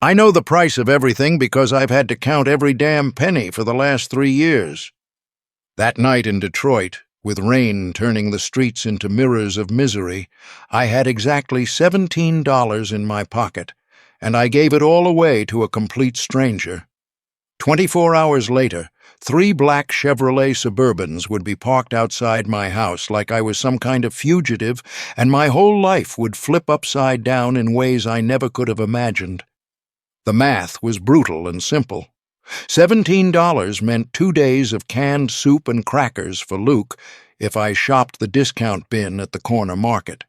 I know the price of everything because I've had to count every damn penny for the last 3 years. That night in Detroit, with rain turning the streets into mirrors of misery, I had exactly $17 in my pocket, and I gave it all away to a complete stranger. 24 hours later, 3 black Chevrolet Suburbans would be parked outside my house like I was some kind of fugitive, and my whole life would flip upside down in ways I never could have imagined. The math was brutal and simple. $17 meant 2 days of canned soup and crackers for Luke if I shopped the discount bin at the corner market.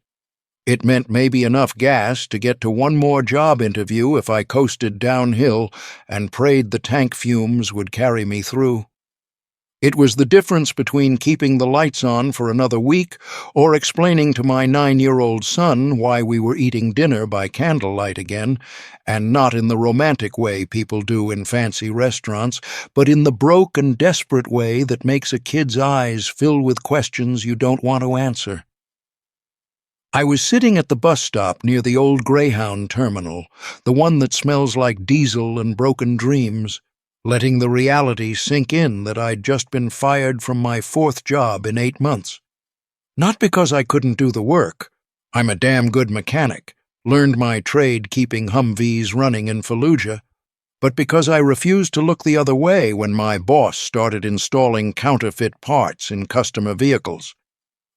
It meant maybe enough gas to get to one more job interview if I coasted downhill and prayed the tank fumes would carry me through. It was the difference between keeping the lights on for another week or explaining to my 9-year-old son why we were eating dinner by candlelight again, and not in the romantic way people do in fancy restaurants, but in the broke and desperate way that makes a kid's eyes fill with questions you don't want to answer. I was sitting at the bus stop near the old Greyhound terminal, the one that smells like diesel and broken dreams, letting the reality sink in that I'd just been fired from my 4th job in 8 months. Not because I couldn't do the work. I'm a damn good mechanic, learned my trade keeping Humvees running in Fallujah, but because I refused to look the other way when my boss started installing counterfeit parts in customer vehicles.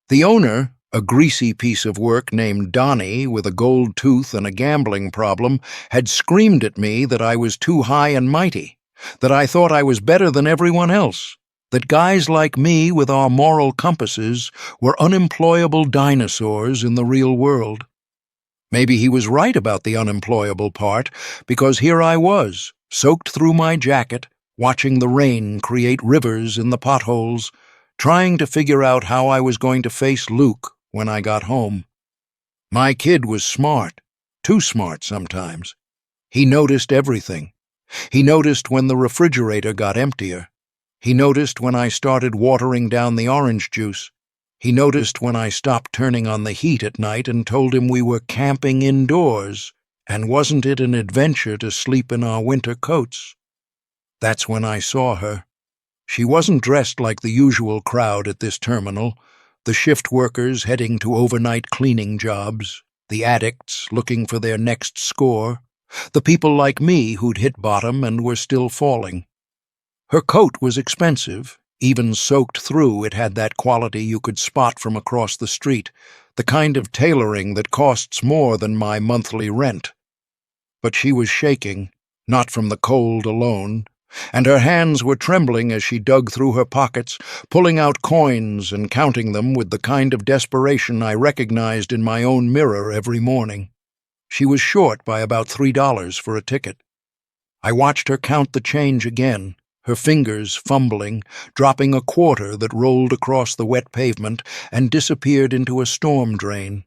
The owner, a greasy piece of work named Donnie with a gold tooth and a gambling problem, had screamed at me that I was too high and mighty, that I thought I was better than everyone else, that guys like me with our moral compasses were unemployable dinosaurs in the real world. Maybe he was right about the unemployable part, because here I was, soaked through my jacket, watching the rain create rivers in the potholes, trying to figure out how I was going to face Luke when I got home. My kid was smart, too smart sometimes. He noticed everything. He noticed when the refrigerator got emptier. He noticed when I started watering down the orange juice. He noticed when I stopped turning on the heat at night and told him we were camping indoors, and wasn't it an adventure to sleep in our winter coats? That's when I saw her. She wasn't dressed like the usual crowd at this terminal, the shift workers heading to overnight cleaning jobs, the addicts looking for their next score, the people like me who'd hit bottom and were still falling. Her coat was expensive. Even soaked through, it had that quality you could spot from across the street, the kind of tailoring that costs more than my monthly rent. But she was shaking, not from the cold alone, and her hands were trembling as she dug through her pockets, pulling out coins and counting them with the kind of desperation I recognized in my own mirror every morning. She was short by about $3 for a ticket. I watched her count the change again, her fingers fumbling, dropping a quarter that rolled across the wet pavement and disappeared into a storm drain.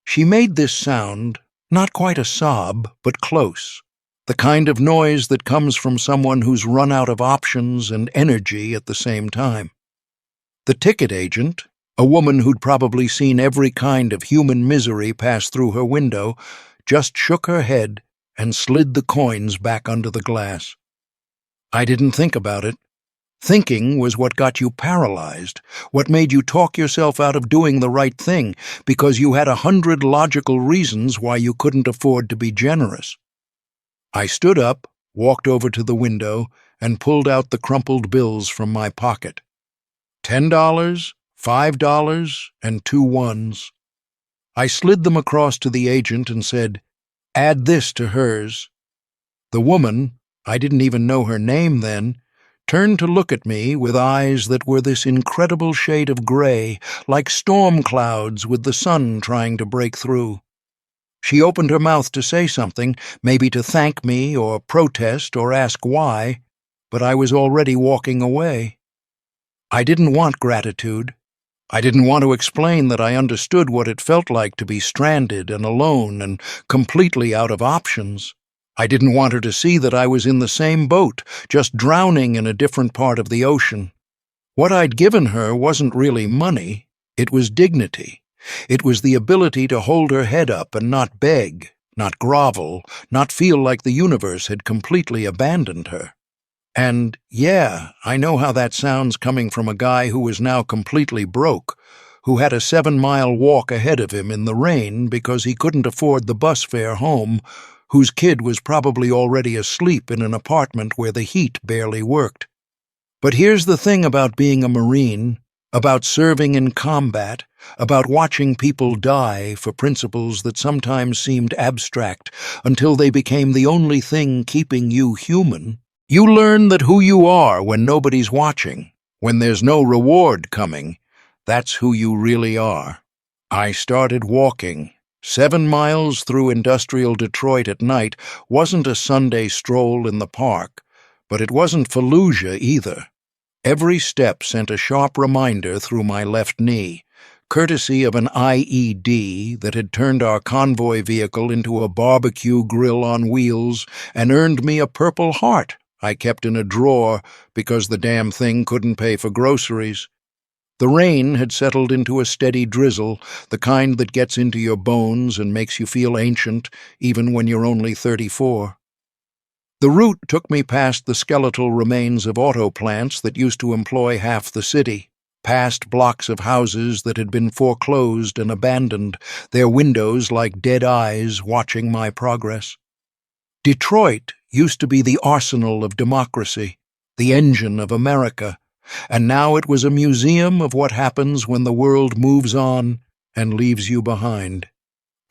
She made this sound, not quite a sob, but close, the kind of noise that comes from someone who's run out of options and energy at the same time. The ticket agent, a woman who'd probably seen every kind of human misery pass through her window, just shook her head and slid the coins back under the glass. I didn't think about it. Thinking was what got you paralyzed, what made you talk yourself out of doing the right thing, because you had 100 logical reasons why you couldn't afford to be generous. I stood up, walked over to the window, and pulled out the crumpled bills from my pocket. $10, $5, and 2 ones. I slid them across to the agent and said, "Add this to hers." The woman, I didn't even know her name then, turned to look at me with eyes that were this incredible shade of gray, like storm clouds with the sun trying to break through. She opened her mouth to say something, maybe to thank me or protest or ask why, but I was already walking away. I didn't want gratitude. I didn't want to explain that I understood what it felt like to be stranded and alone and completely out of options. I didn't want her to see that I was in the same boat, just drowning in a different part of the ocean. What I'd given her wasn't really money, it was dignity. It was the ability to hold her head up and not beg, not grovel, not feel like the universe had completely abandoned her. And, yeah, I know how that sounds coming from a guy who was now completely broke, who had a 7-mile walk ahead of him in the rain because he couldn't afford the bus fare home, whose kid was probably already asleep in an apartment where the heat barely worked. But here's the thing about being a Marine, about serving in combat, about watching people die for principles that sometimes seemed abstract until they became the only thing keeping you human. You learn that who you are when nobody's watching, when there's no reward coming, that's who you really are. I started walking. 7 miles through industrial Detroit at night wasn't a Sunday stroll in the park, but it wasn't Fallujah either. Every step sent a sharp reminder through my left knee, courtesy of an IED that had turned our convoy vehicle into a barbecue grill on wheels and earned me a Purple Heart I kept in a drawer because the damn thing couldn't pay for groceries. The rain had settled into a steady drizzle, the kind that gets into your bones and makes you feel ancient even when you're only 34. The route took me past the skeletal remains of auto plants that used to employ half the city, past blocks of houses that had been foreclosed and abandoned, their windows like dead eyes watching my progress. Detroit used to be the arsenal of democracy, the engine of America, and now it was a museum of what happens when the world moves on and leaves you behind.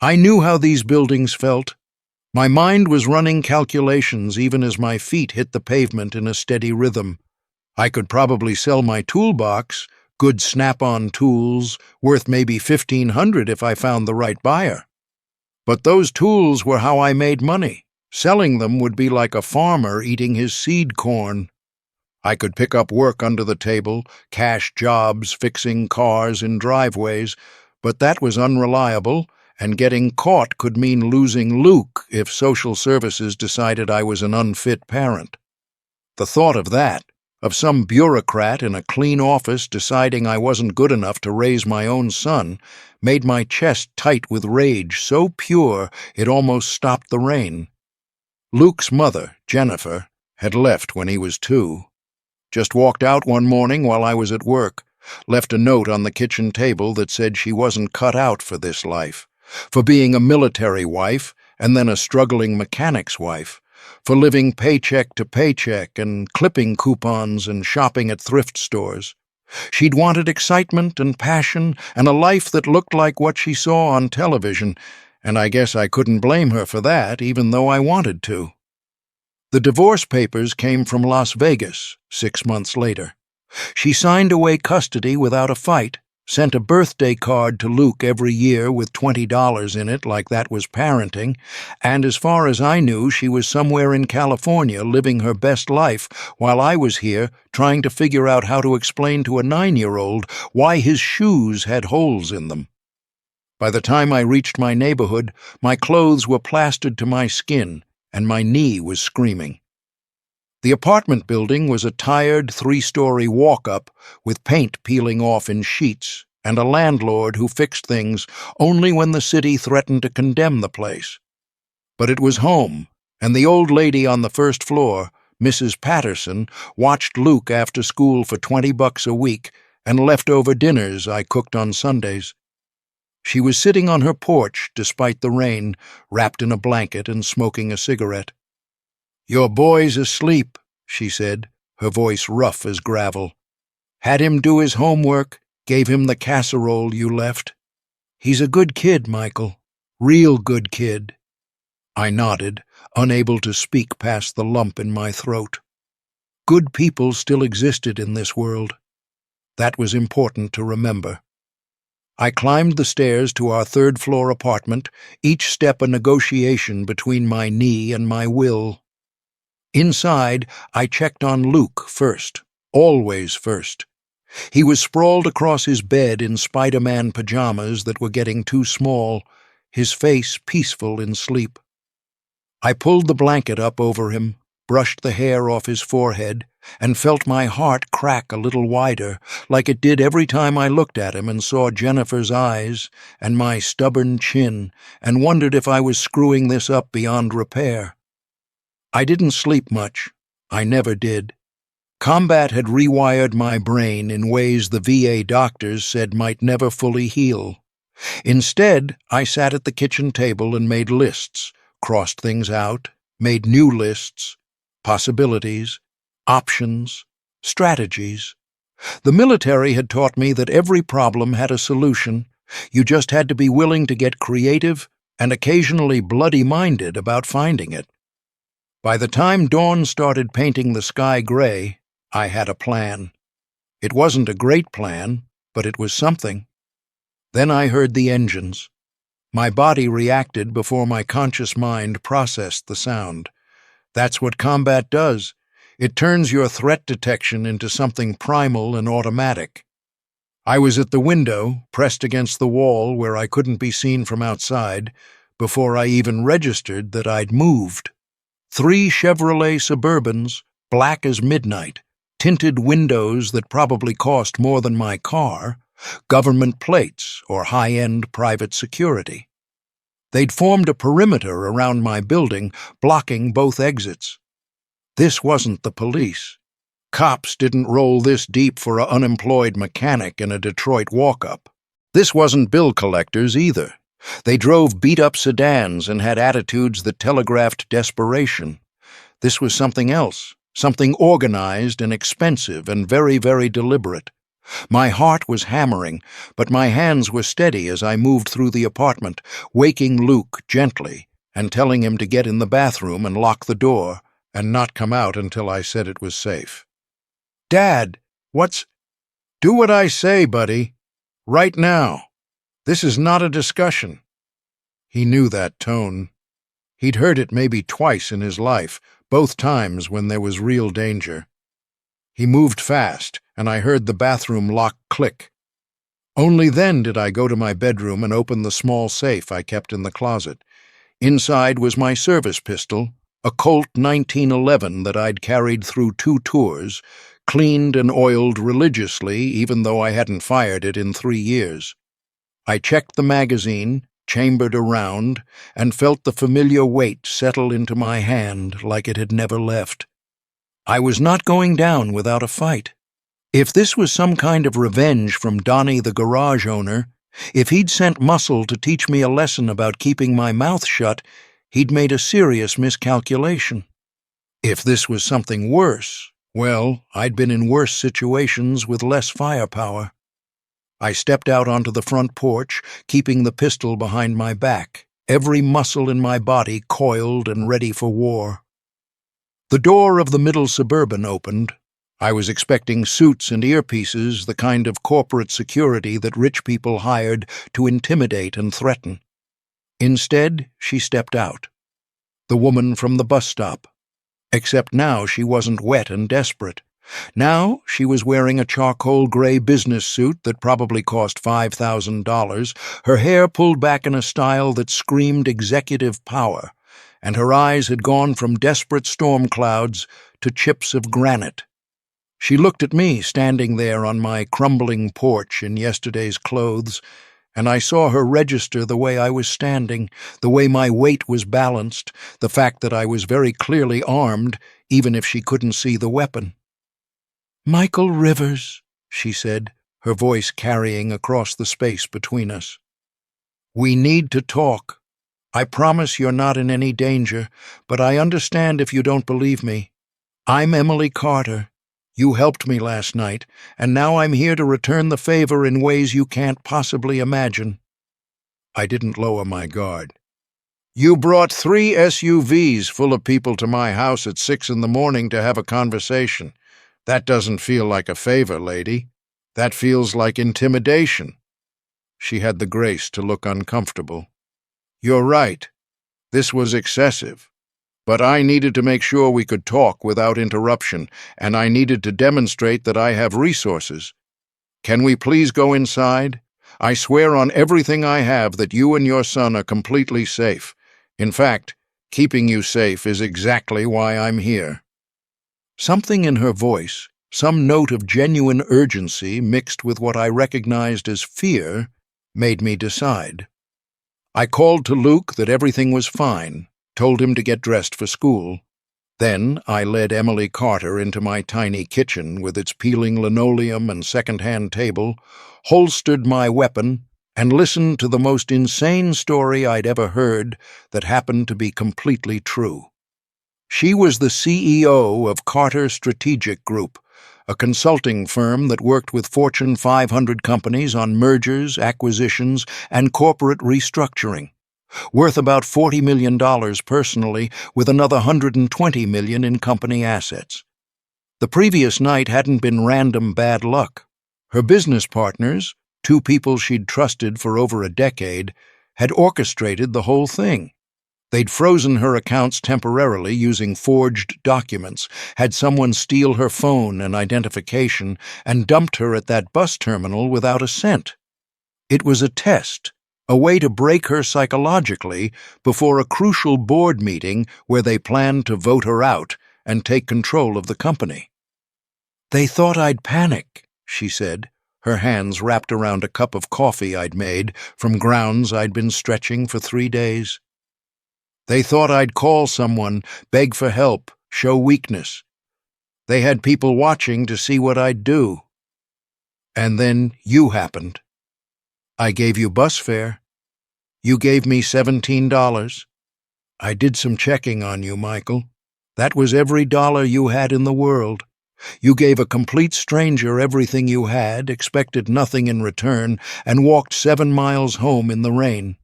I knew how these buildings felt. My mind was running calculations even as my feet hit the pavement in a steady rhythm. I could probably sell my toolbox, good snap-on tools, worth maybe $1,500 if I found the right buyer. But those tools were how I made money. Selling them would be like a farmer eating his seed corn. I could pick up work under the table, cash jobs fixing cars in driveways, but that was unreliable, and getting caught could mean losing Luke if social services decided I was an unfit parent. The thought of that, of some bureaucrat in a clean office deciding I wasn't good enough to raise my own son, made my chest tight with rage so pure it almost stopped the rain. Luke's mother, Jennifer, had left when he was 2. Just walked out one morning while I was at work, left a note on the kitchen table that said she wasn't cut out for this life, for being a military wife and then a struggling mechanic's wife, for living paycheck to paycheck and clipping coupons and shopping at thrift stores. She'd wanted excitement and passion and a life that looked like what she saw on television, and I guess I couldn't blame her for that, even though I wanted to. The divorce papers came from Las Vegas 6 months later. She signed away custody without a fight, sent a birthday card to Luke every year with $20 in it like that was parenting, and as far as I knew, she was somewhere in California living her best life while I was here trying to figure out how to explain to a 9-year-old why his shoes had holes in them. By the time I reached my neighborhood, my clothes were plastered to my skin, and my knee was screaming. The apartment building was a tired 3-story walk-up with paint peeling off in sheets and a landlord who fixed things only when the city threatened to condemn the place. But it was home, and the old lady on the first floor, Mrs. Patterson, watched Luke after school for $20 a week and leftover dinners I cooked on Sundays. She was sitting on her porch despite the rain, wrapped in a blanket and smoking a cigarette. "Your boy's asleep," she said, her voice rough as gravel. "Had him do his homework, gave him the casserole you left. He's a good kid, Michael. Real good kid." I nodded, unable to speak past the lump in my throat. Good people still existed in this world. That was important to remember. I climbed the stairs to our 3rd-floor apartment, each step a negotiation between my knee and my will. Inside, I checked on Luke first, always first. He was sprawled across his bed in Spider-Man pajamas that were getting too small, his face peaceful in sleep. I pulled the blanket up over him, brushed the hair off his forehead, and felt my heart crack a little wider, like it did every time I looked at him and saw Jennifer's eyes and my stubborn chin, and wondered if I was screwing this up beyond repair. I didn't sleep much. I never did. Combat had rewired my brain in ways the VA doctors said might never fully heal. Instead, I sat at the kitchen table and made lists, crossed things out, made new lists, possibilities, options, strategies. The military had taught me that every problem had a solution. You just had to be willing to get creative and occasionally bloody-minded about finding it. By the time dawn started painting the sky gray, I had a plan. It wasn't a great plan, but it was something. Then I heard the engines. My body reacted before my conscious mind processed the sound. That's what combat does. It turns your threat detection into something primal and automatic. I was at the window, pressed against the wall where I couldn't be seen from outside, before I even registered that I'd moved. 3 Chevrolet Suburbans, black as midnight, tinted windows that probably cost more than my car, government plates or high-end private security. They'd formed a perimeter around my building, blocking both exits. This wasn't the police. Cops didn't roll this deep for an unemployed mechanic in a Detroit walk-up. This wasn't bill collectors either. They drove beat-up sedans and had attitudes that telegraphed desperation. This was something else, something organized and expensive and very, very deliberate. My heart was hammering, but my hands were steady as I moved through the apartment, waking Luke gently and telling him to get in the bathroom and lock the door and not come out until I said it was safe. "Dad, Do what I say, buddy. Right now. This is not a discussion." He knew that tone. He'd heard it maybe twice in his life, both times when there was real danger. He moved fast, and I heard the bathroom lock click. Only then did I go to my bedroom and open the small safe I kept in the closet. Inside was my service pistol, a Colt 1911 that I'd carried through 2 tours, cleaned and oiled religiously even though I hadn't fired it in 3 years. I checked the magazine, chambered around, and felt the familiar weight settle into my hand like it had never left. I was not going down without a fight. If this was some kind of revenge from Donnie the garage owner, if he'd sent Muscle to teach me a lesson about keeping my mouth shut, he'd made a serious miscalculation. If this was something worse, well, I'd been in worse situations with less firepower. I stepped out onto the front porch, keeping the pistol behind my back, every muscle in my body coiled and ready for war. The door of the middle Suburban opened. I was expecting suits and earpieces, the kind of corporate security that rich people hired to intimidate and threaten. Instead, she stepped out. The woman from the bus stop. Except now she wasn't wet and desperate. Now she was wearing a charcoal gray business suit that probably cost $5,000, her hair pulled back in a style that screamed executive power, and her eyes had gone from desperate storm clouds to chips of granite. She looked at me standing there on my crumbling porch in yesterday's clothes, and I saw her register the way I was standing, the way my weight was balanced, the fact that I was very clearly armed, even if she couldn't see the weapon. "Michael Rivers," she said, her voice carrying across the space between us. "We need to talk. I promise you're not in any danger, but I understand if you don't believe me. I'm Emily Carter. You helped me last night, and now I'm here to return the favor in ways you can't possibly imagine." I didn't lower my guard. "You brought 3 SUVs full of people to my house at 6 in the morning to have a conversation. That doesn't feel like a favor, lady. That feels like intimidation." She had the grace to look uncomfortable. "You're right. This was excessive. But I needed to make sure we could talk without interruption, and I needed to demonstrate that I have resources. Can we please go inside? I swear on everything I have that you and your son are completely safe. In fact, keeping you safe is exactly why I'm here." Something in her voice, some note of genuine urgency mixed with what I recognized as fear, made me decide. I called to Luke that everything was fine, told him to get dressed for school. Then I led Emily Carter into my tiny kitchen with its peeling linoleum and second-hand table, holstered my weapon, and listened to the most insane story I'd ever heard that happened to be completely true. She was the CEO of Carter Strategic Group, a consulting firm that worked with Fortune 500 companies on mergers, acquisitions, and corporate restructuring, worth about $40 million personally, with another $120 million in company assets. The previous night hadn't been random bad luck. Her business partners, two people she'd trusted for over a decade, had orchestrated the whole thing. They'd frozen her accounts temporarily using forged documents, had someone steal her phone and identification, and dumped her at that bus terminal without a cent. It was a test, a way to break her psychologically before a crucial board meeting where they planned to vote her out and take control of the company. "They thought I'd panic," she said, her hands wrapped around a cup of coffee I'd made from grounds I'd been stretching for 3 days. "They thought I'd call someone, beg for help, show weakness. They had people watching to see what I'd do. And then you happened. I gave you bus fare. You gave me $17. I did some checking on you, Michael. That was every dollar you had in the world. You gave a complete stranger everything you had, expected nothing in return, and walked 7 miles home in the rain.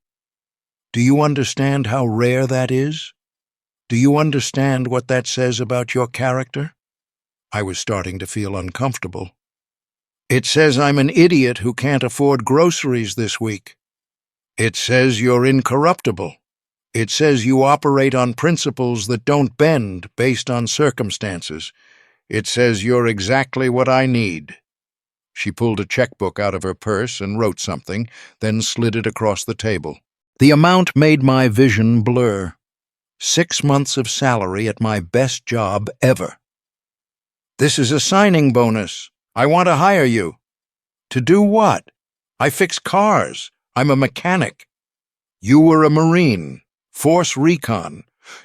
Do you understand how rare that is? Do you understand what that says about your character?" I was starting to feel uncomfortable. "It says I'm an idiot who can't afford groceries this week. It says you're incorruptible. It says you operate on principles that don't bend based on circumstances. It says you're exactly what I need." She pulled a checkbook out of her purse and wrote something, then slid it across the table. The amount made my vision blur. 6 months of salary at my best job ever. "This is a signing bonus. I want to hire you." "To do what?" "I fix cars. I'm a mechanic." "You were a Marine, Force Recon,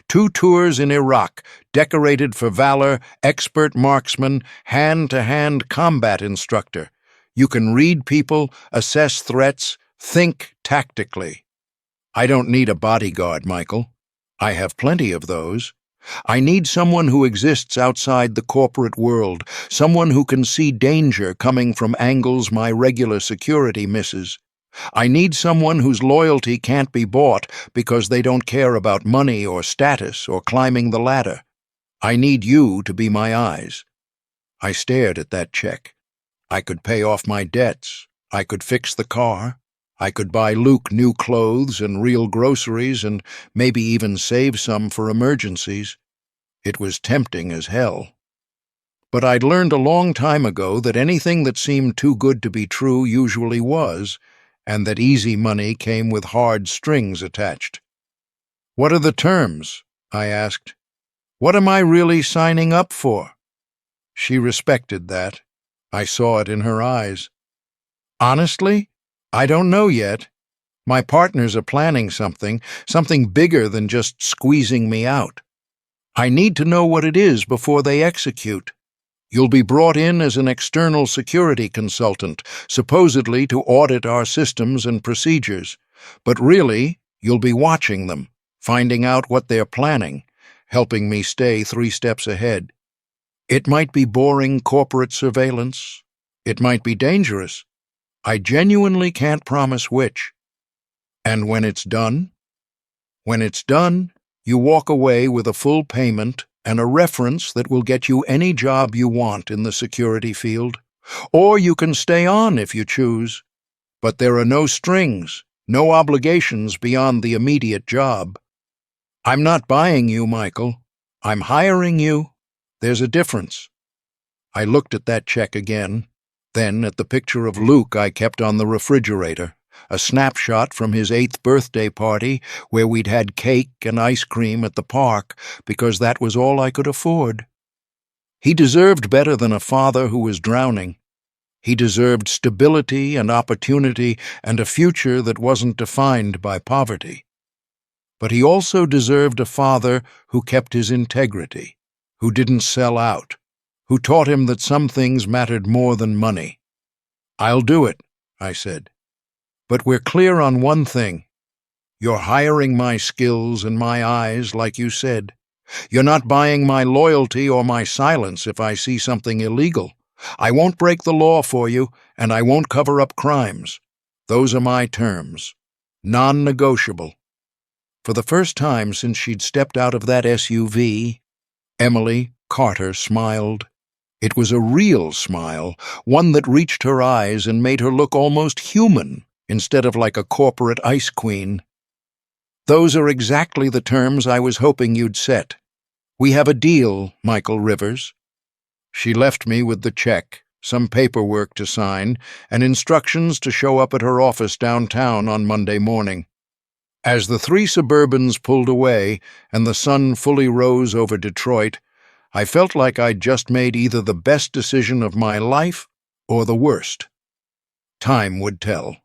2 tours in Iraq, decorated for valor, expert marksman, hand-to-hand combat instructor. You can read people, assess threats, think tactically." "I don't need a bodyguard, Michael. I have plenty of those. I need someone who exists outside the corporate world, someone who can see danger coming from angles my regular security misses. I need someone whose loyalty can't be bought because they don't care about money or status or climbing the ladder. I need you to be my eyes." I stared at that check. I could pay off my debts. I could fix the car. I could buy Luke new clothes and real groceries and maybe even save some for emergencies. It was tempting as hell. But I'd learned a long time ago that anything that seemed too good to be true usually was, and that easy money came with hard strings attached. "What are the terms?" I asked. "What am I really signing up for?" She respected that. I saw it in her eyes. "Honestly, I don't know yet. My partners are planning something bigger than just squeezing me out. I need to know what it is before they execute. You'll be brought in as an external security consultant, supposedly to audit our systems and procedures. But really, you'll be watching them, finding out what they're planning, helping me stay 3 steps ahead. It might be boring corporate surveillance. It might be dangerous. I genuinely can't promise which. And when it's done? When it's done, you walk away with a full payment and a reference that will get you any job you want in the security field. Or you can stay on if you choose. But there are no strings, no obligations beyond the immediate job. I'm not buying you, Michael. I'm hiring you. There's a difference. I looked at that check again, then at the picture of Luke I kept on the refrigerator, a snapshot from his 8th birthday party where we'd had cake and ice cream at the park because that was all I could afford. He deserved better than a father who was drowning. He deserved stability and opportunity and a future that wasn't defined by poverty. But he also deserved a father who kept his integrity, who didn't sell out, who taught him that some things mattered more than money. "I'll do it," I said. "But we're clear on one thing. You're hiring my skills and my eyes, like you said. You're not buying my loyalty or my silence if I see something illegal. I won't break the law for you, and I won't cover up crimes. Those are my terms. Non-negotiable." For the first time since she'd stepped out of that SUV, Emily Carter smiled. It was a real smile, one that reached her eyes and made her look almost human instead of like a corporate ice queen. "Those are exactly the terms I was hoping you'd set. We have a deal, Michael Rivers." She left me with the check, some paperwork to sign, and instructions to show up at her office downtown on Monday morning. As the three Suburbans pulled away and the sun fully rose over Detroit, I felt like I'd just made either the best decision of my life or the worst. Time would tell.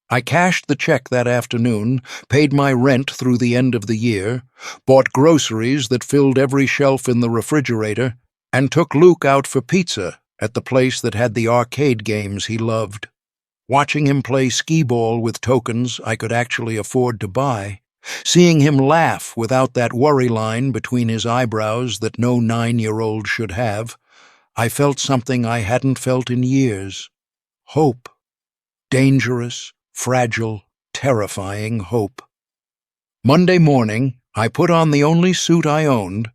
I cashed the check that afternoon, paid my rent through the end of the year, bought groceries that filled every shelf in the refrigerator, and took Luke out for pizza at the place that had the arcade games he loved. Watching him play skee-ball with tokens I could actually afford to buy, seeing him laugh without that worry line between his eyebrows that no 9-year-old should have, I felt something I hadn't felt in years. Hope. Dangerous, fragile, terrifying hope. Monday morning, I put on the only suit I owned,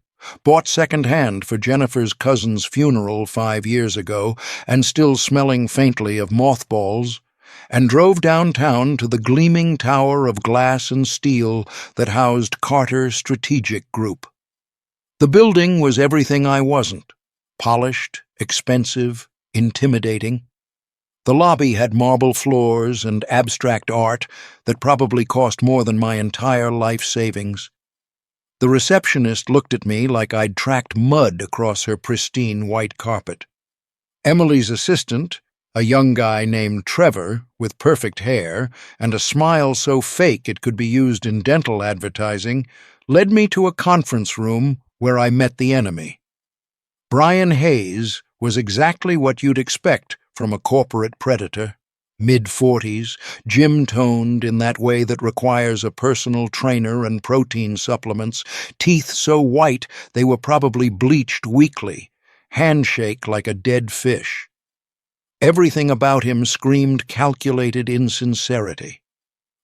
bought second-hand for Jennifer's cousin's funeral 5 years ago and still smelling faintly of mothballs, and drove downtown to the gleaming tower of glass and steel that housed Carter Strategic Group. The building was everything I wasn't: polished, expensive, intimidating. The lobby had marble floors and abstract art that probably cost more than my entire life savings. The receptionist looked at me like I'd tracked mud across her pristine white carpet. Emily's assistant, a young guy named Trevor with perfect hair and a smile so fake it could be used in dental advertising, led me to a conference room where I met the enemy. Brian Hayes was exactly what you'd expect from a corporate predator. Mid-40s, gym-toned in that way that requires a personal trainer and protein supplements, teeth so white they were probably bleached weekly, handshake like a dead fish. Everything about him screamed calculated insincerity.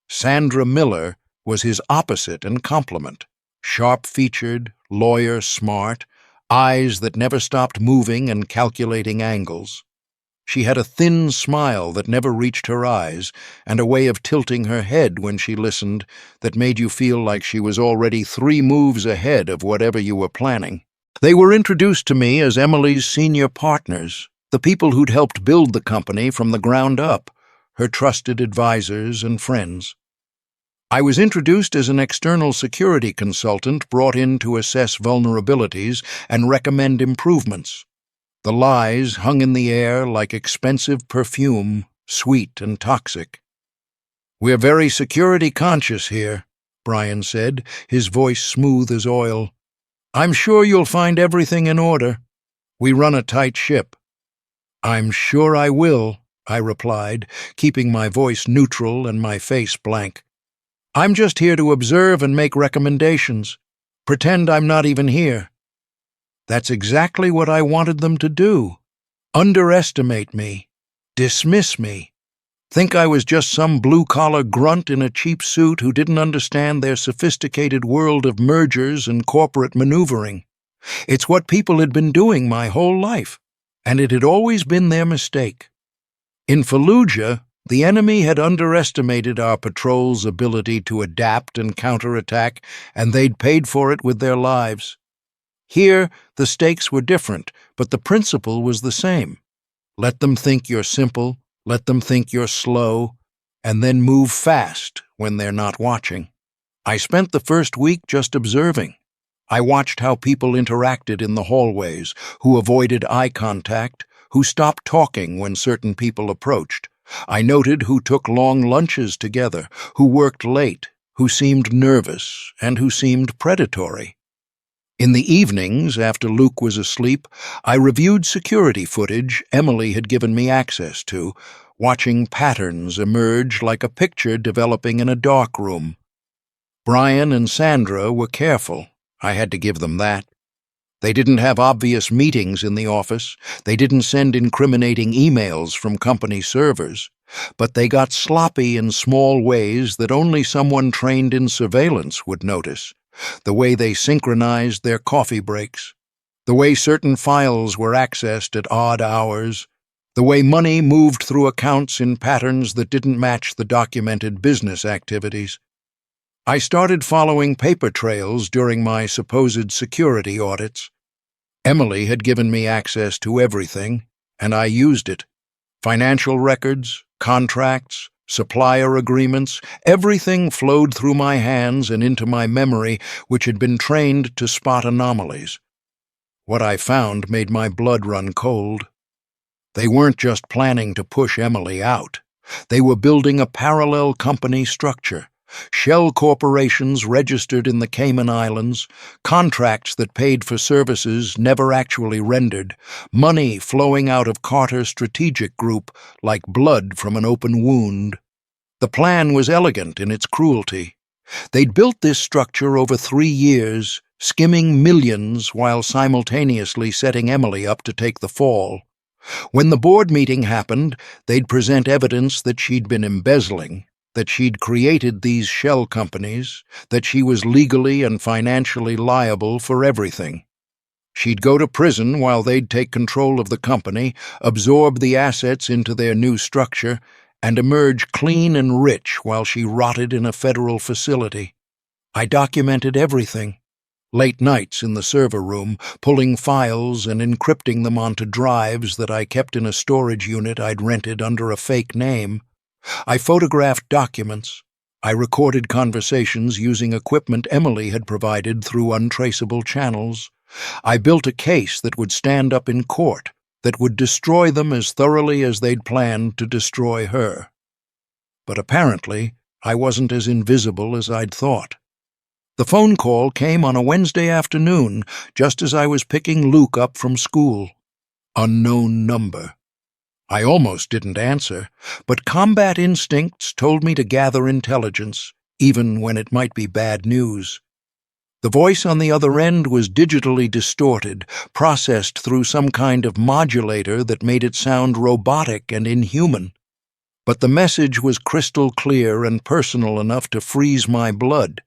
Sandra Miller was his opposite and complement: sharp-featured, lawyer-smart, eyes that never stopped moving and calculating angles. She had a thin smile that never reached her eyes, and a way of tilting her head when she listened that made you feel like she was already 3 moves ahead of whatever you were planning. They were introduced to me as Emily's senior partners, the people who'd helped build the company from the ground up, her trusted advisors and friends. I was introduced as an external security consultant brought in to assess vulnerabilities and recommend improvements. The lies hung in the air like expensive perfume, sweet and toxic. "We're very security conscious here," Brian said, his voice smooth as oil. "I'm sure you'll find everything in order. We run a tight ship." "I'm sure I will," I replied, keeping my voice neutral and my face blank. "I'm just here to observe and make recommendations. Pretend I'm not even here." That's exactly what I wanted them to do. Underestimate me. Dismiss me. Think I was just some blue-collar grunt in a cheap suit who didn't understand their sophisticated world of mergers and corporate maneuvering. It's what people had been doing my whole life, and it had always been their mistake. In Fallujah, the enemy had underestimated our patrol's ability to adapt and counterattack, and they'd paid for it with their lives. Here, the stakes were different, but the principle was the same. Let them think you're simple, let them think you're slow, and then move fast when they're not watching. I spent the first week just observing. I watched how people interacted in the hallways, who avoided eye contact, who stopped talking when certain people approached. I noted who took long lunches together, who worked late, who seemed nervous, and who seemed predatory. In the evenings, after Luke was asleep, I reviewed security footage Emily had given me access to, watching patterns emerge like a picture developing in a dark room. Brian and Sandra were careful. I had to give them that. They didn't have obvious meetings in the office. They didn't send incriminating emails from company servers. But they got sloppy in small ways that only someone trained in surveillance would notice. The way they synchronized their coffee breaks. The way certain files were accessed at odd hours. The way money moved through accounts in patterns that didn't match the documented business activities. I started following paper trails during my supposed security audits. Emily had given me access to everything, and I used it. Financial records, contracts, supplier agreements, everything flowed through my hands and into my memory, which had been trained to spot anomalies. What I found made my blood run cold. They weren't just planning to push Emily out. They were building a parallel company structure. Shell corporations registered in the Cayman Islands, contracts that paid for services never actually rendered, money flowing out of Carter's strategic group like blood from an open wound. The plan was elegant in its cruelty. They'd built this structure over 3 years, skimming millions while simultaneously setting Emily up to take the fall. When the board meeting happened, they'd present evidence that she'd been embezzling, that she'd created these shell companies, that she was legally and financially liable for everything. She'd go to prison while they'd take control of the company, absorb the assets into their new structure, and emerge clean and rich while she rotted in a federal facility. I documented everything. Late nights in the server room, pulling files and encrypting them onto drives that I kept in a storage unit I'd rented under a fake name. I photographed documents. I recorded conversations using equipment Emily had provided through untraceable channels. I built a case that would stand up in court, that would destroy them as thoroughly as they'd planned to destroy her. But apparently, I wasn't as invisible as I'd thought. The phone call came on a Wednesday afternoon, just as I was picking Luke up from school. Unknown number. I almost didn't answer, but combat instincts told me to gather intelligence, even when it might be bad news. The voice on the other end was digitally distorted, processed through some kind of modulator that made it sound robotic and inhuman. But the message was crystal clear and personal enough to freeze my blood.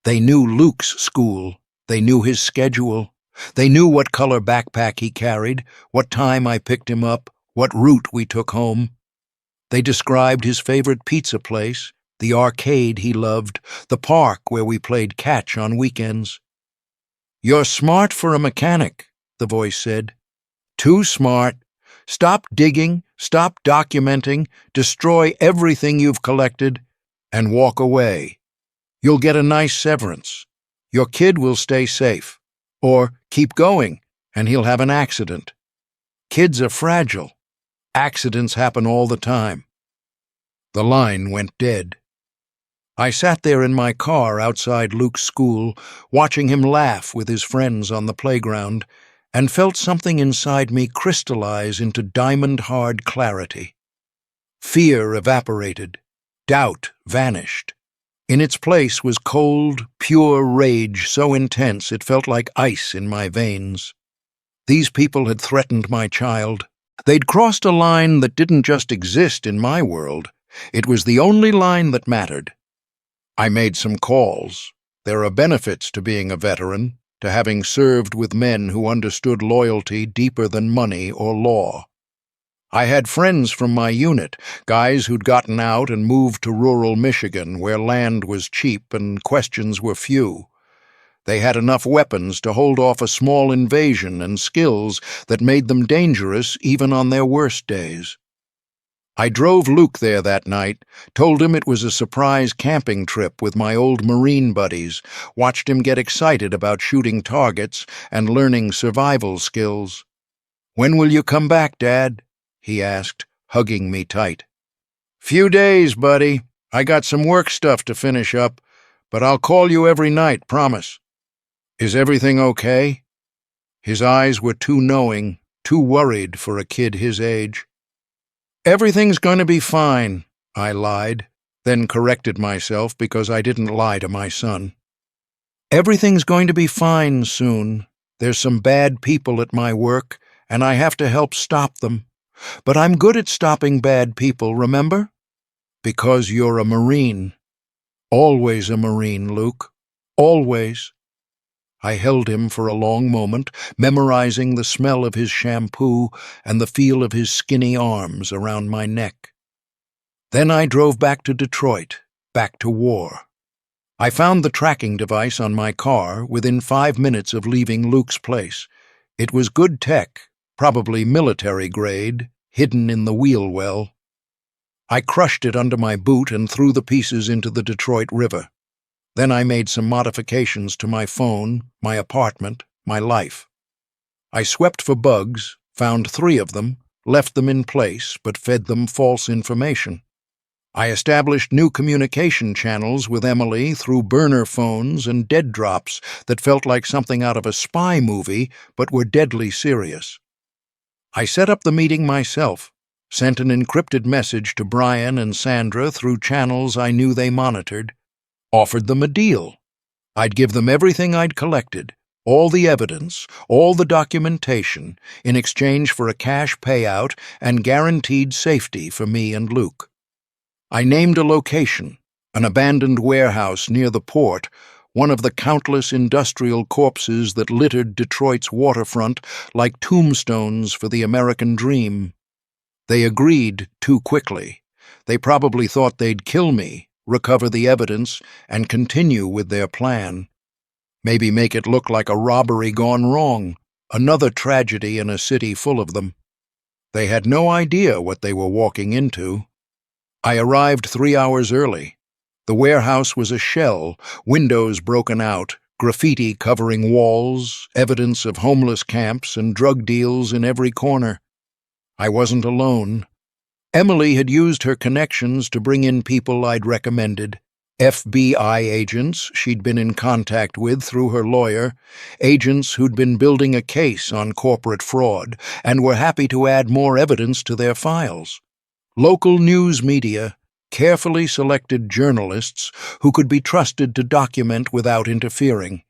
They knew Luke's school. They knew his schedule. They knew what color backpack he carried, what time I picked him up, what route we took home. They described his favorite pizza place, the arcade he loved, the park where we played catch on weekends. "You're smart for a mechanic," the voice said. "Too smart. Stop digging, stop documenting, destroy everything you've collected, and walk away. You'll get a nice severance. Your kid will stay safe. Or keep going, and he'll have an accident. Kids are fragile. Accidents happen all the time." The line went dead. I sat there in my car outside Luke's school, watching him laugh with his friends on the playground, and felt something inside me crystallize into diamond-hard clarity. Fear evaporated. Doubt vanished. In its place was cold, pure rage so intense it felt like ice in my veins. These people had threatened my child. They'd crossed a line that didn't just exist in my world. It was the only line that mattered. I made some calls. There are benefits to being a veteran, to having served with men who understood loyalty deeper than money or law. I had friends from my unit, guys who'd gotten out and moved to rural Michigan where land was cheap and questions were few. They had enough weapons to hold off a small invasion and skills that made them dangerous even on their worst days. I drove Luke there that night, told him it was a surprise camping trip with my old Marine buddies, watched him get excited about shooting targets and learning survival skills. "When will you come back, Dad?" he asked, hugging me tight. "Few days, buddy. I got some work stuff to finish up, but I'll call you every night, promise." "Is everything okay?" His eyes were too knowing, too worried for a kid his age. "Everything's going to be fine," I lied, then corrected myself because I didn't lie to my son. "Everything's going to be fine soon. There's some bad people at my work, and I have to help stop them. But I'm good at stopping bad people, remember? Because you're a Marine. Always a Marine, Luke. Always." I held him for a long moment, memorizing the smell of his shampoo and the feel of his skinny arms around my neck. Then I drove back to Detroit, back to war. I found the tracking device on my car within 5 minutes of leaving Luke's place. It was good tech, probably military grade, hidden in the wheel well. I crushed it under my boot and threw the pieces into the Detroit River. Then I made some modifications to my phone, my apartment, my life. I swept for bugs, found 3 of them, left them in place, but fed them false information. I established new communication channels with Emily through burner phones and dead drops that felt like something out of a spy movie, but were deadly serious. I set up the meeting myself, sent an encrypted message to Brian and Sandra through channels I knew they monitored, offered them a deal. I'd give them everything I'd collected, all the evidence, all the documentation, in exchange for a cash payout and guaranteed safety for me and Luke. I named a location, an abandoned warehouse near the port, one of the countless industrial corpses that littered Detroit's waterfront like tombstones for the American dream. They agreed too quickly. They probably thought they'd kill me, recover the evidence, and continue with their plan. Maybe make it look like a robbery gone wrong, another tragedy in a city full of them. They had no idea what they were walking into. I arrived 3 hours early. The warehouse was a shell, windows broken out, graffiti covering walls, evidence of homeless camps and drug deals in every corner. I wasn't alone. Emily had used her connections to bring in people I'd recommended, FBI agents she'd been in contact with through her lawyer, agents who'd been building a case on corporate fraud and were happy to add more evidence to their files. Local news media, carefully selected journalists who could be trusted to document without interfering.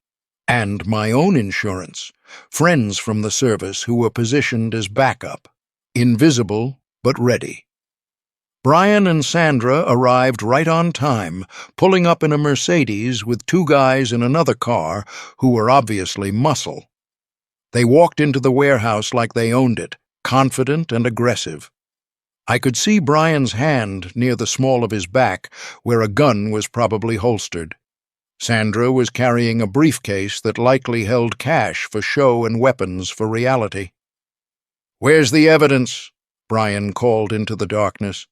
And my own insurance, friends from the service who were positioned as backup, invisible but ready. Brian and Sandra arrived right on time, pulling up in a Mercedes with 2 guys in another car who were obviously muscle. They walked into the warehouse like they owned it, confident and aggressive. I could see Brian's hand near the small of his back, where a gun was probably holstered. Sandra was carrying a briefcase that likely held cash for show and weapons for reality. "Where's the evidence?" Brian called into the darkness.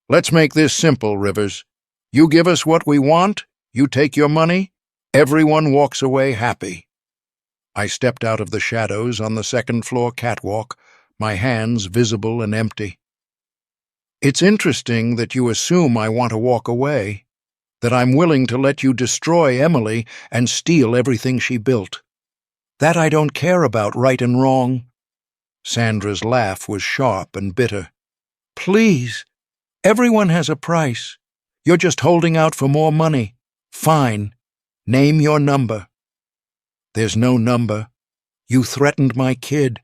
"Let's make this simple, Rivers. You give us what we want, you take your money, everyone walks away happy." I stepped out of the shadows on the second-floor catwalk, my hands visible and empty. "It's interesting that you assume I want to walk away, that I'm willing to let you destroy Emily and steal everything she built. That I don't care about right and wrong." Sandra's laugh was sharp and bitter. "Please. Everyone has a price. You're just holding out for more money. Fine. Name your number." "There's no number. You threatened my kid.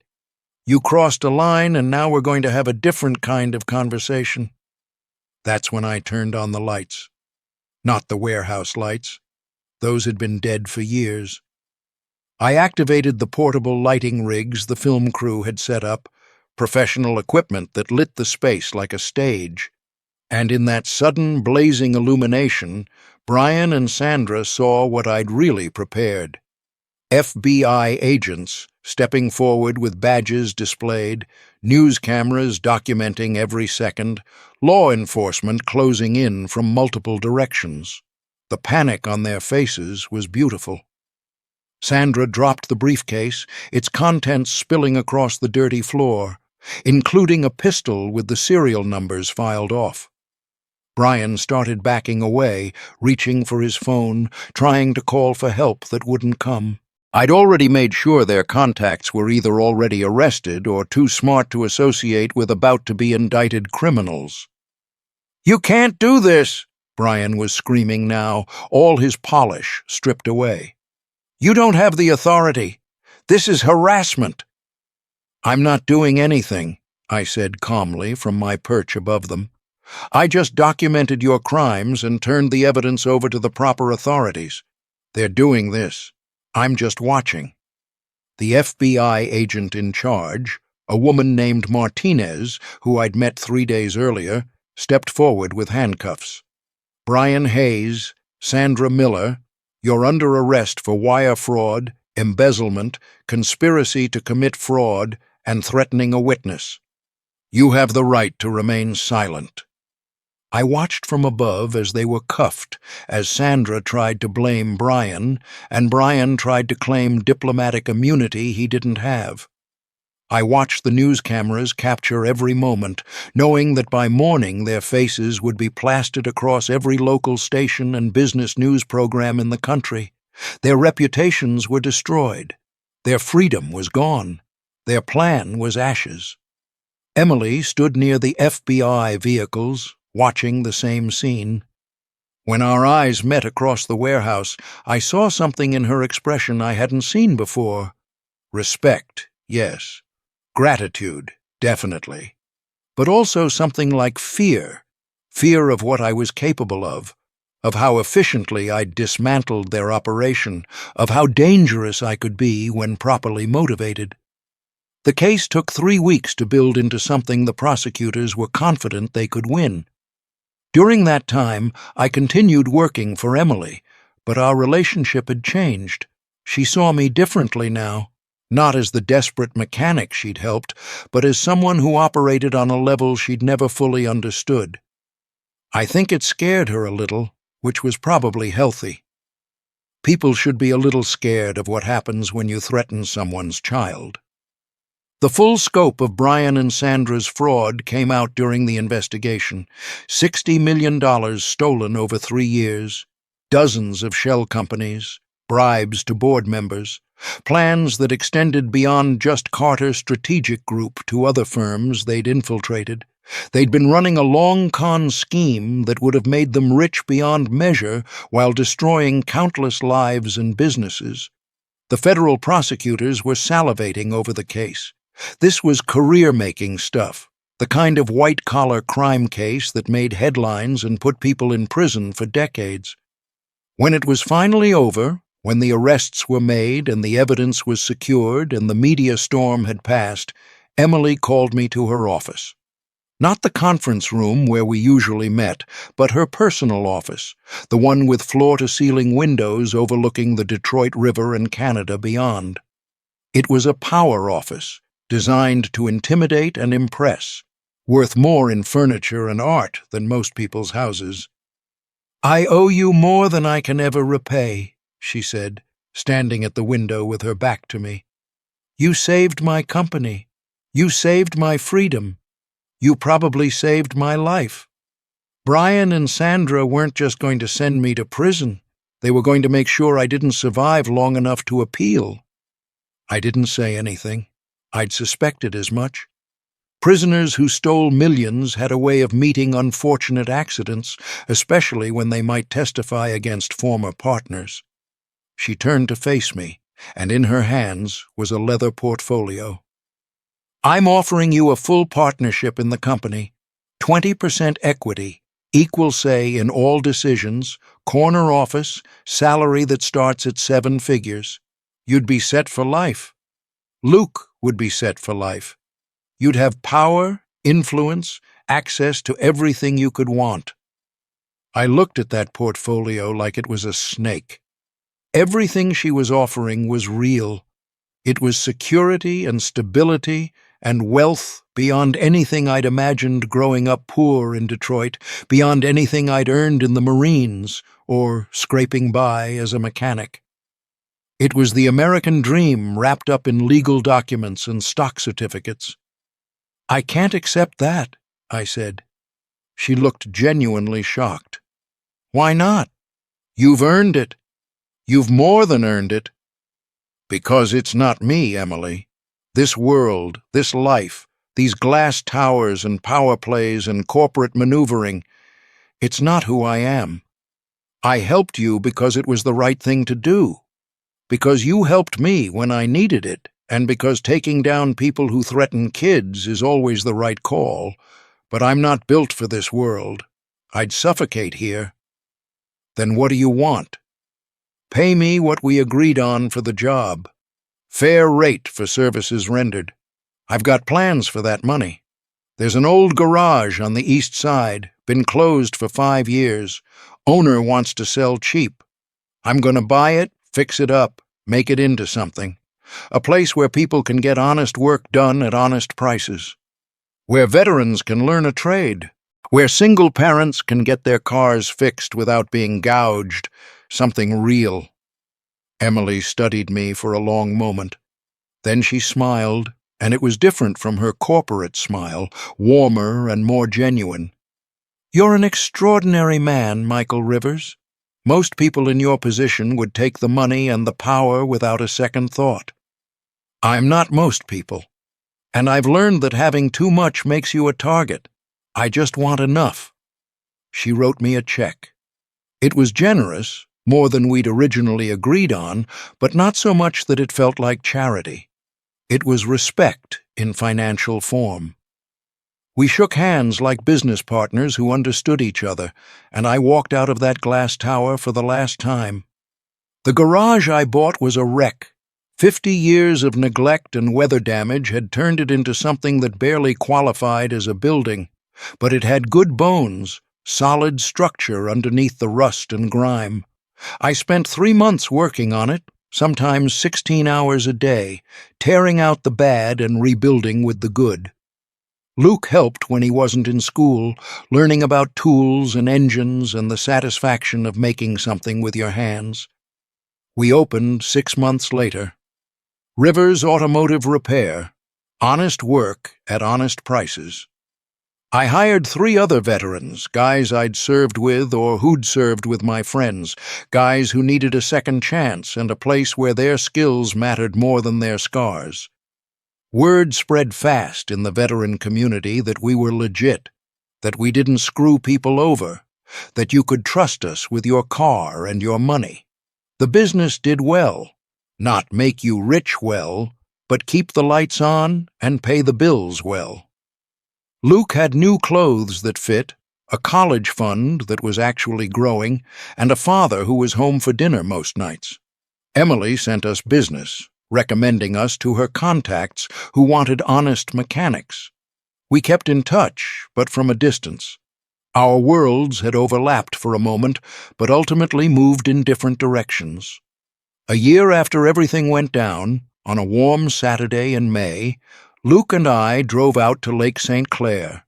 You crossed a line, and now we're going to have a different kind of conversation." That's when I turned on the lights. Not the warehouse lights. Those had been dead for years. I activated the portable lighting rigs the film crew had set up, professional equipment that lit the space like a stage. And in that sudden blazing illumination, Brian and Sandra saw what I'd really prepared. FBI agents stepping forward with badges displayed, news cameras documenting every second, law enforcement closing in from multiple directions. The panic on their faces was beautiful. Sandra dropped the briefcase, its contents spilling across the dirty floor, including a pistol with the serial numbers filed off. Brian started backing away, reaching for his phone, trying to call for help that wouldn't come. I'd already made sure their contacts were either already arrested or too smart to associate with about-to-be-indicted criminals. "You can't do this!" Brian was screaming now, all his polish stripped away. "You don't have the authority. This is harassment." "I'm not doing anything," I said calmly from my perch above them. "I just documented your crimes and turned the evidence over to the proper authorities. They're doing this. I'm just watching." The FBI agent in charge, a woman named Martinez, who I'd met 3 days earlier, stepped forward with handcuffs. "Brian Hayes, Sandra Miller, you're under arrest for wire fraud, embezzlement, conspiracy to commit fraud, and threatening a witness. You have the right to remain silent." I watched from above as they were cuffed, as Sandra tried to blame Brian, and Brian tried to claim diplomatic immunity he didn't have. I watched the news cameras capture every moment, knowing that by morning their faces would be plastered across every local station and business news program in the country. Their reputations were destroyed. Their freedom was gone. Their plan was ashes. Emily stood near the FBI vehicles, watching the same scene. When our eyes met across the warehouse, I saw something in her expression I hadn't seen before. Respect, yes. Gratitude, definitely. But also something like fear. Fear of what I was capable of how efficiently I'd dismantled their operation, of how dangerous I could be when properly motivated. The case took 3 weeks to build into something the prosecutors were confident they could win. During that time, I continued working for Emily, but our relationship had changed. She saw me differently now, not as the desperate mechanic she'd helped, but as someone who operated on a level she'd never fully understood. I think it scared her a little, which was probably healthy. People should be a little scared of what happens when you threaten someone's child. The full scope of Brian and Sandra's fraud came out during the investigation. $60 million stolen over 3 years, dozens of shell companies, bribes to board members, plans that extended beyond just Carter's strategic group to other firms they'd infiltrated. They'd been running a long con scheme that would have made them rich beyond measure while destroying countless lives and businesses. The federal prosecutors were salivating over the case. This was career-making stuff, the kind of white-collar crime case that made headlines and put people in prison for decades. When it was finally over, when the arrests were made and the evidence was secured and the media storm had passed, Emily called me to her office. Not the conference room where we usually met, but her personal office, the one with floor-to-ceiling windows overlooking the Detroit River and Canada beyond. It was a power office, designed to intimidate and impress, worth more in furniture and art than most people's houses. "I owe you more than I can ever repay," she said, standing at the window with her back to me. "You saved my company. You saved my freedom. You probably saved my life. Brian and Sandra weren't just going to send me to prison. They were going to make sure I didn't survive long enough to appeal." I didn't say anything. I'd suspected as much. Prisoners who stole millions had a way of meeting unfortunate accidents, especially when they might testify against former partners. She turned to face me, and in her hands was a leather portfolio. "I'm offering you a full partnership in the company, 20% equity, equal say in all decisions, corner office, salary that starts at 7 figures. You'd be set for life. Luke would be set for life. You'd have power, influence, access to everything you could want." I looked at that portfolio like it was a snake. Everything she was offering was real. It was security and stability and wealth beyond anything I'd imagined growing up poor in Detroit, beyond anything I'd earned in the Marines or scraping by as a mechanic. It was the American dream wrapped up in legal documents and stock certificates. "I can't accept that," I said. She looked genuinely shocked. "Why not? You've earned it. You've more than earned it." "Because it's not me, Emily. This world, this life, these glass towers and power plays and corporate maneuvering, it's not who I am. I helped you because it was the right thing to do, because you helped me when I needed it, and because taking down people who threaten kids is always the right call. But I'm not built for this world. I'd suffocate here." "Then what do you want?" "Pay me what we agreed on for the job. Fair rate for services rendered. I've got plans for that money. There's an old garage on the east side, been closed for 5 years. Owner wants to sell cheap. I'm going to buy it, fix it up, make it into something. A place where people can get honest work done at honest prices. Where veterans can learn a trade. Where single parents can get their cars fixed without being gouged. Something real." Emily studied me for a long moment. Then she smiled, and it was different from her corporate smile, warmer and more genuine. "You're an extraordinary man, Michael Rivers. Most people in your position would take the money and the power without a second thought. I'm not most people. And I've learned that having too much makes you a target. I just want enough." She wrote me a check. It was generous, more than we'd originally agreed on, but not so much that it felt like charity. It was respect in financial form. We shook hands like business partners who understood each other, and I walked out of that glass tower for the last time. The garage I bought was a wreck. 50 years of neglect and weather damage had turned it into something that barely qualified as a building, but it had good bones, solid structure underneath the rust and grime. I spent 3 months working on it, sometimes 16 hours a day, tearing out the bad and rebuilding with the good. Luke helped when he wasn't in school, learning about tools and engines and the satisfaction of making something with your hands. We opened 6 months later. Rivers Automotive Repair. Honest work at honest prices. I hired 3 other veterans, guys I'd served with or who'd served with my friends, guys who needed a second chance and a place where their skills mattered more than their scars. Word spread fast in the veteran community that we were legit, that we didn't screw people over, that you could trust us with your car and your money. The business did well. Not make you rich well, but keep the lights on and pay the bills well. Luke had new clothes that fit, a college fund that was actually growing, and a father who was home for dinner most nights. Emily sent us business, recommending us to her contacts who wanted honest mechanics. We kept in touch, but from a distance. Our worlds had overlapped for a moment, but ultimately moved in different directions. A year after everything went down, on a warm Saturday in May, Luke and I drove out to Lake St. Clair.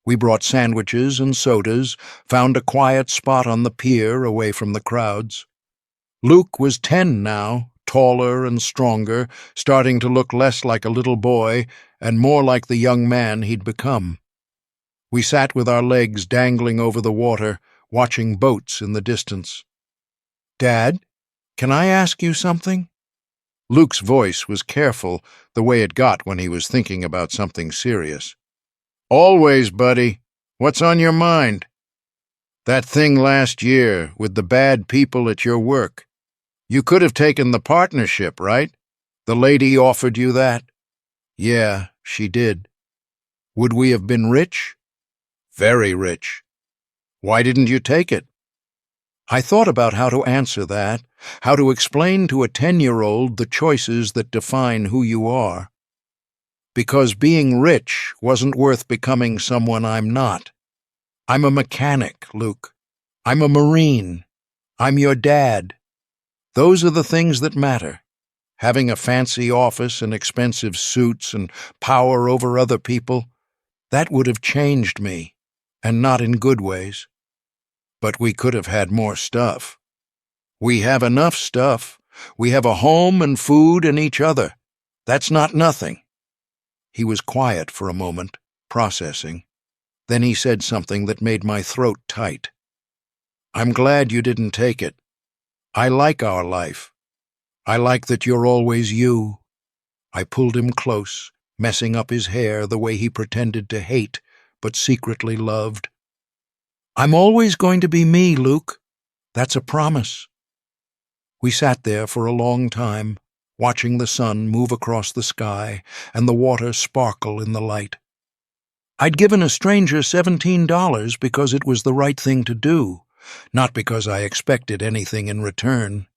We brought sandwiches and sodas, found a quiet spot on the pier away from the crowds. Luke was 10 now, taller and stronger, starting to look less like a little boy and more like the young man he'd become. We sat with our legs dangling over the water, watching boats in the distance. "Dad, can I ask you something?" Luke's voice was careful, the way it got when he was thinking about something serious. "Always, buddy. What's on your mind?" "That thing last year with the bad people at your work. You could have taken the partnership, right? The lady offered you that?" "Yeah, she did." "Would we have been rich?" "Very rich." "Why didn't you take it?" I thought about how to answer that, how to explain to a 10-year-old the choices that define who you are. Because being rich wasn't worth becoming someone I'm not. I'm a mechanic, Luke. I'm a Marine. I'm your dad. Those are the things that matter. Having a fancy office and expensive suits and power over other people, that would have changed me, and not in good ways. But we could have had more stuff. We have enough stuff. We have a home and food and each other. That's not nothing. He was quiet for a moment, processing. Then he said something that made my throat tight. I'm glad you didn't take it. I like our life. I like that you're always you. I pulled him close, messing up his hair the way he pretended to hate, but secretly loved. I'm always going to be me, Luke. That's a promise. We sat there for a long time, watching the sun move across the sky and the water sparkle in the light. I'd given a stranger $17 because it was the right thing to do, not because I expected anything in return.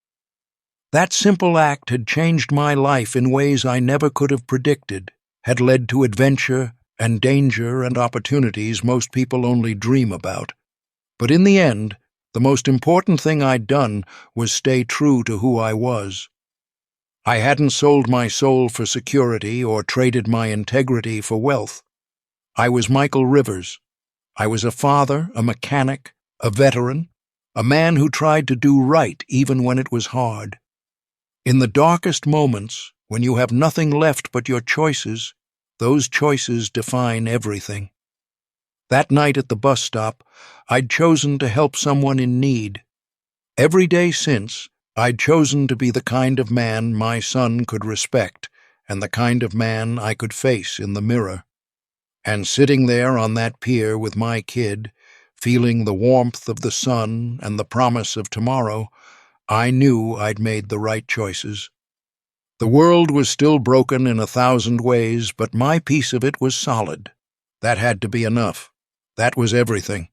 That simple act had changed my life in ways I never could have predicted, had led to adventure and danger and opportunities most people only dream about. But in the end, the most important thing I'd done was stay true to who I was. I hadn't sold my soul for security or traded my integrity for wealth. I was Michael Rivers. I was a father, a mechanic, a veteran, a man who tried to do right even when it was hard. In the darkest moments, when you have nothing left but your choices, those choices define everything. That night at the bus stop, I'd chosen to help someone in need. Every day since, I'd chosen to be the kind of man my son could respect and the kind of man I could face in the mirror. And sitting there on that pier with my kid, feeling the warmth of the sun and the promise of tomorrow, I knew I'd made the right choices. The world was still broken in 1,000 ways, but my piece of it was solid. That had to be enough. That was everything.